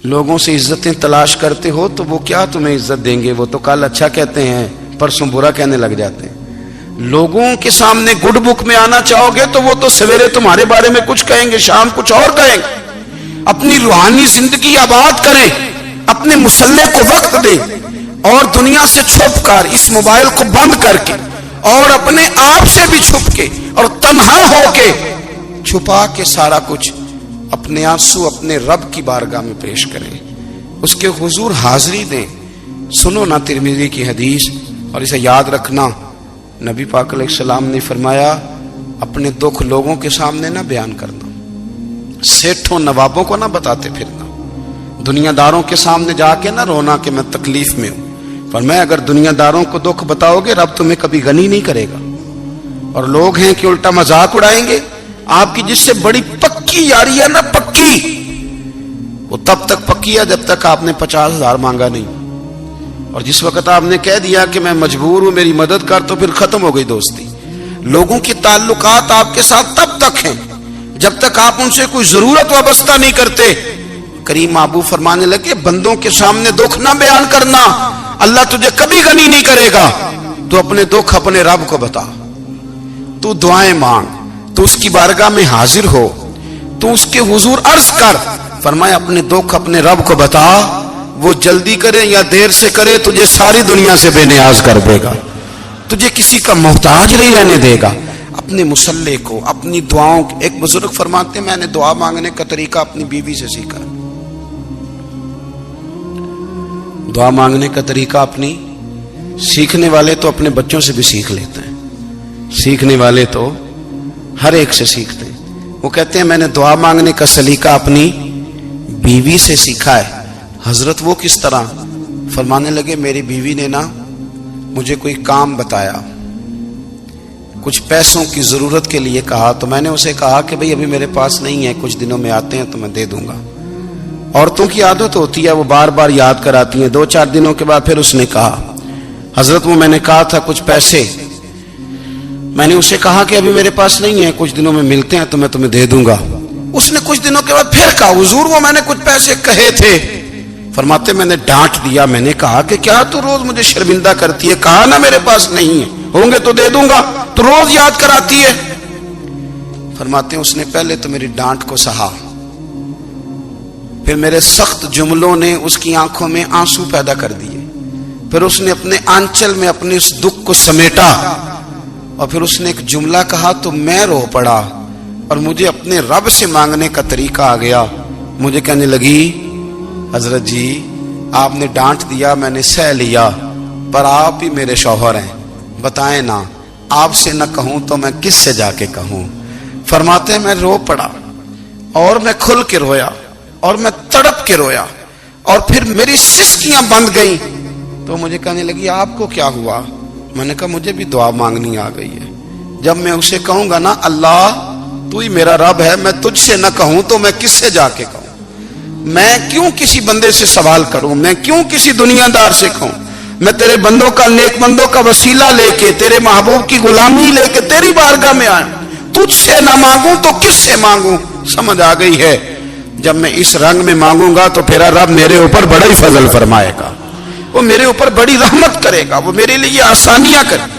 لوگوں سے عزتیں تلاش کرتے ہو تو وہ کیا تمہیں عزت دیں گے؟ وہ تو کل اچھا کہتے ہیں، پرسوں برا کہنے لگ جاتے ہیں۔ لوگوں کے سامنے گڈ بک میں آنا چاہو گے تو وہ تو سویرے تمہارے بارے میں کچھ کہیں گے، شام کچھ اور کہیں گے۔ اپنی روحانی زندگی آباد کریں، اپنے مسلح کو وقت دیں، اور دنیا سے چھپ کر، اس موبائل کو بند کر کے، اور اپنے آپ سے بھی چھپ کے اور تنہا ہو کے، چھپا کے سارا کچھ اپنے آنسو اپنے رب کی بارگاہ میں پیش کریں، اس کے حضور حاضری دیں۔ سنو نا ترمذی کی حدیث، اور اسے یاد رکھنا، نبی پاک علیہ السلام نے فرمایا اپنے دکھ لوگوں کے سامنے نہ بیان کرنا، سیٹھوں نوابوں کو نہ بتاتے پھرنا، دنیا داروں کے سامنے جا کے نہ رونا کہ میں تکلیف میں ہوں۔ فرمایا اگر دنیا داروں کو دکھ بتاؤ گے رب تمہیں کبھی غنی نہیں کرے گا، اور لوگ ہیں کہ الٹا مذاق اڑائیں گے۔ آپ کی جس سے بڑی پکی یاری ہے نا، پکی، وہ تب تک پکی ہے جب تک آپ نے 50,000 مانگا نہیں، اور جس وقت آپ نے کہہ دیا کہ میں مجبور ہوں میری مدد کر، تو پھر ختم ہو گئی دوستی۔ لوگوں کے تعلقات آپ کے ساتھ تب تک ہیں جب تک آپ ان سے کوئی ضرورت وابستہ نہیں کرتے۔ کریم محبوب فرمانے لگے بندوں کے سامنے دکھ نہ بیان کرنا، اللہ تجھے کبھی غنی نہیں کرے گا۔ تو اپنے دکھ اپنے رب کو بتا، تو دعائیں مانگ، تو اس کی بارگاہ میں حاضر ہو، تو اس کے حضور عرض کر۔ فرمایا اپنے دکھ اپنے رب کو بتا، وہ جلدی کرے یا دیر سے کرے تجھے ساری دنیا سے بے نیاز کر دے گا، تجھے کسی کا محتاج نہیں رہنے دے گا۔ اپنے مسلح کو، اپنی دعاؤں، ایک بزرگ فرماتے ہیں میں نے دعا مانگنے کا طریقہ اپنی بیوی سے سیکھا، دعا مانگنے کا طریقہ اپنی، سیکھنے والے تو اپنے بچوں سے بھی سیکھ لیتے ہیں، سیکھنے والے تو ہر ایک سے سیکھتے ہیں۔ وہ کہتے ہیں میں نے دعا مانگنے کا سلیقہ اپنی بیوی سے سیکھا ہے۔ حضرت وہ کس طرح؟ فرمانے لگے میری بیوی نے نا مجھے کوئی کام بتایا، کچھ پیسوں کی ضرورت کے لیے کہا، تو میں نے اسے کہا کہ بھئی ابھی میرے پاس نہیں ہے، کچھ دنوں میں آتے ہیں تو میں دے دوں گا۔ عورتوں کی عادت ہوتی ہے وہ بار بار یاد کراتی ہیں، 2-4 دنوں کے بعد پھر اس نے کہا حضرت وہ میں نے کہا تھا کچھ پیسے، میں نے اسے کہا کہ ابھی میرے پاس نہیں ہے، کچھ دنوں میں ملتے ہیں تو میں تمہیں دے دوں گا۔ اس نے کچھ دنوں کے بعد پھر کہا حضور وہ میں نے کچھ پیسے کہے تھے۔ فرماتے میں نے ڈانٹ دیا، میں نے کہا کہ کیا تو روز مجھے شرمندہ کرتی ہے، کہا نا میرے پاس نہیں ہے، ہوں گے تو دے دوں گا، تو روز یاد کراتی ہے۔ فرماتے ہیں اس نے پہلے تو میری ڈانٹ کو سہا، پھر میرے سخت جملوں نے اس کی آنکھوں میں آنسو پیدا کر دیے، پھر اس نے اپنے آنچل میں اپنے اس دکھ کو سمیٹا، اور پھر اس نے ایک جملہ کہا تو میں رو پڑا، اور مجھے اپنے رب سے مانگنے کا طریقہ آ گیا۔ مجھے کہنے لگی حضرت جی آپ نے ڈانٹ دیا، میں نے سہ لیا، پر آپ ہی میرے شوہر ہیں، بتائیں نا آپ سے نہ کہوں تو میں کس سے جا کے کہوں۔ فرماتے ہیں میں رو پڑا، اور میں کھل کے رویا، اور میں تڑپ کے رویا، اور پھر میری سسکیاں بند گئیں۔ تو مجھے کہنے لگی آپ کو کیا ہوا؟ میں نے کہا مجھے بھی دعا مانگنی آ گئی ہے، جب میں اسے کہوں گا نا اللہ تو ہی میرا رب ہے، میں تجھ سے نہ کہوں تو میں کس سے جا کے کہوں؟ میں کیوں کسی بندے سے سوال کروں؟ میں کیوں کسی دنیا دار سے کہوں؟ میں تیرے بندوں کا، نیک بندوں کا وسیلہ لے کے، تیرے محبوب کی غلامی لے کے تیری بارگاہ میں آئیں، تجھ سے نہ مانگوں تو کس سے مانگوں؟ سمجھ آ گئی ہے؟ جب میں اس رنگ میں مانگوں گا تو پھر رب میرے اوپر بڑا ہی فضل فرمائے گا، وہ میرے اوپر بڑی رحمت کرے گا، وہ میرے لیے آسانیاں کرے گا۔